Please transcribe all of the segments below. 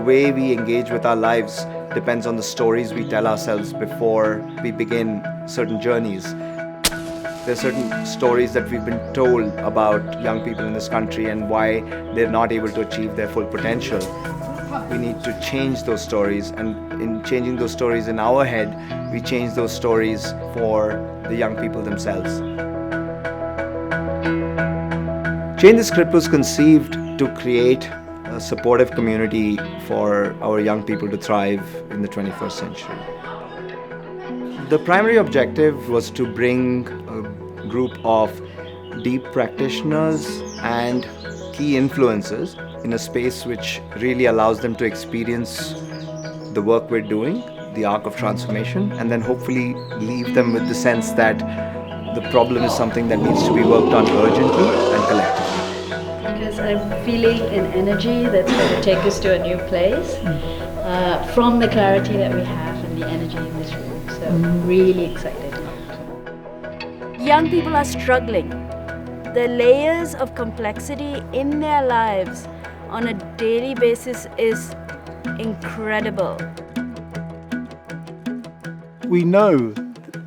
way we engage with our lives depends on the stories we tell ourselves before we begin certain journeys. There are certain stories that we've been told about young people in this country and why they're not able to achieve their full potential. We need to change those stories, and in changing those stories in our head, we change those stories for the young people themselves. Change the Script was conceived to create a supportive community for our young people to thrive in the 21st century. The primary objective was to bring a group of deep practitioners and key influencers in a space which really allows them to experience the work we're doing, the arc of transformation, and then hopefully leave them with the sense that the problem is something that needs to be worked on urgently and collectively. Because I'm feeling an energy that's going to take us to a new place from the clarity that we have and the energy in this room. So I'm really excited. Young people are struggling. The layers of complexity in their lives on a daily basis is incredible. We know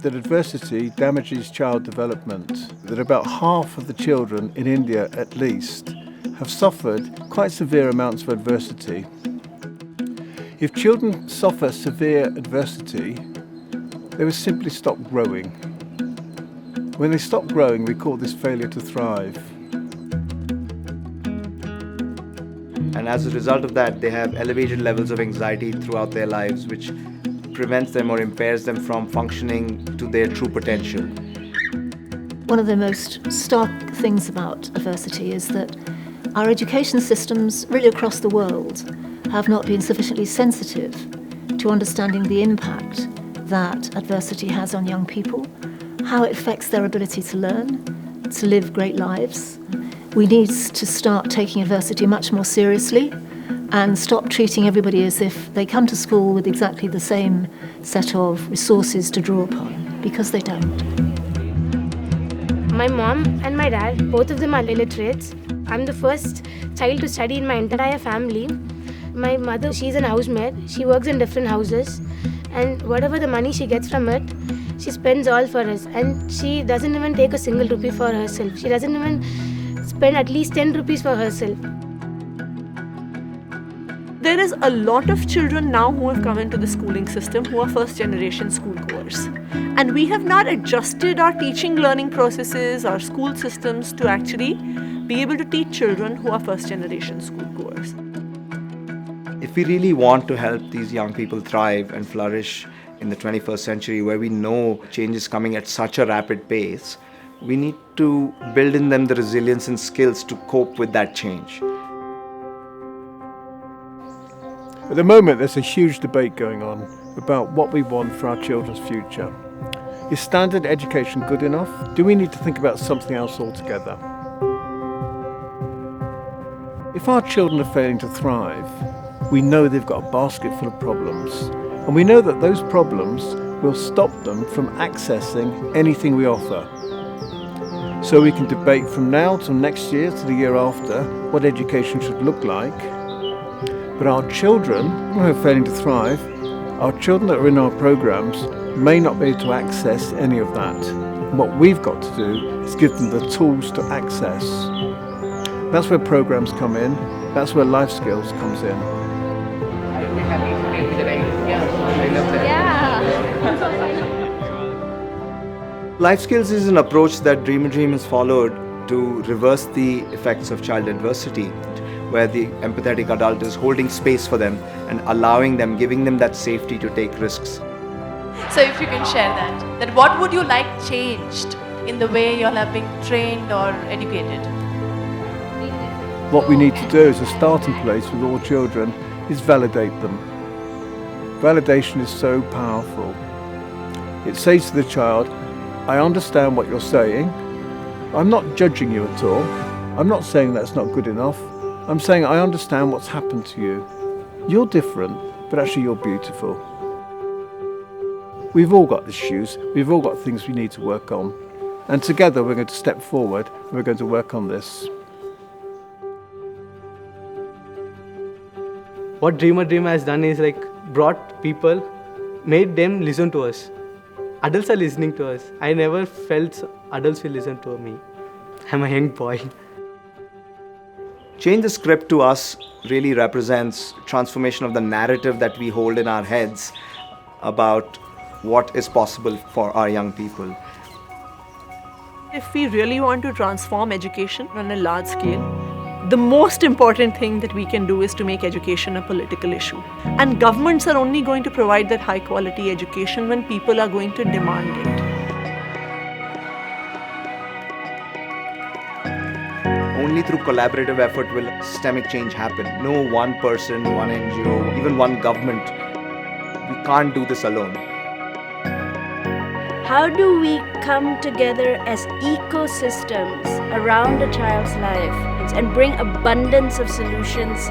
that adversity damages child development, that about half of the children in India at least have suffered quite severe amounts of adversity. If children suffer severe adversity, they will simply stop growing. When they stop growing, we call this failure to thrive. And as a result of that, they have elevated levels of anxiety throughout their lives, which prevents them or impairs them from functioning to their true potential. One of the most stark things about adversity is that our education systems, really across the world, have not been sufficiently sensitive to understanding the impact that adversity has on young people, how it affects their ability to learn, to live great lives. We need to start taking adversity much more seriously and stop treating everybody as if they come to school with exactly the same set of resources to draw upon, because they don't. My mom and my dad, both of them are illiterates. I'm the first child to study in my entire family. My mother, she's an housemaid. She works in different houses, and whatever the money she gets from it, she spends all for us, and she doesn't even take a single rupee for herself. She doesn't even spend at least 10 rupees for herself. There is a lot of children now who have come into the schooling system who are first generation schoolgoers. And we have not adjusted our teaching learning processes, our school systems to actually be able to teach children who are first generation schoolgoers. If we really want to help these young people thrive and flourish in the 21st century, where we know change is coming at such a rapid pace, we need to build in them the resilience and skills to cope with that change. At the moment, there's a huge debate going on about what we want for our children's future. Is standard education good enough? Do we need to think about something else altogether? If our children are failing to thrive, we know they've got a basket full of problems. And we know that those problems will stop them from accessing anything we offer. So we can debate from now till next year to the year after what education should look like. But our children who are failing to thrive, our children that are in our programs, may not be able to access any of that. And what we've got to do is give them the tools to access. That's where programs come in, that's where life skills comes in. Life skills is an approach that Dream a Dream has followed to reverse the effects of child adversity, where the empathetic adult is holding space for them and allowing them, giving them that safety to take risks. So if you can share that what would you like changed in the way you all have been trained or educated? What we need to do as a starting place with all children is validate them. Validation is so powerful. It says to the child, I understand what you're saying. I'm not judging you at all. I'm not saying that's not good enough. I'm saying I understand what's happened to you. You're different, but actually you're beautiful. We've all got issues. We've all got things we need to work on. And together we're going to step forward and we're going to work on this. what Dreamer Dream has done is like brought people, made them listen to us. Adults are listening to us. I never felt adults will listen to me. I'm a young boy. Change the Script to us really represents transformation of the narrative that we hold in our heads about what is possible for our young people. If we really want to transform education on a large scale, the most important thing that we can do is to make education a political issue. And governments are only going to provide that high quality education when people are going to demand it. Only through collaborative effort will systemic change happen. No one person, one NGO, even one government. We can't do this alone. How do we come together as ecosystems around a child's life and bring abundance of solutions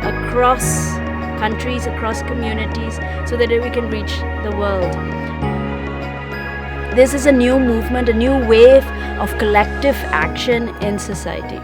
across countries, across communities, so that we can reach the world? This is a new movement, a new wave of collective action in society.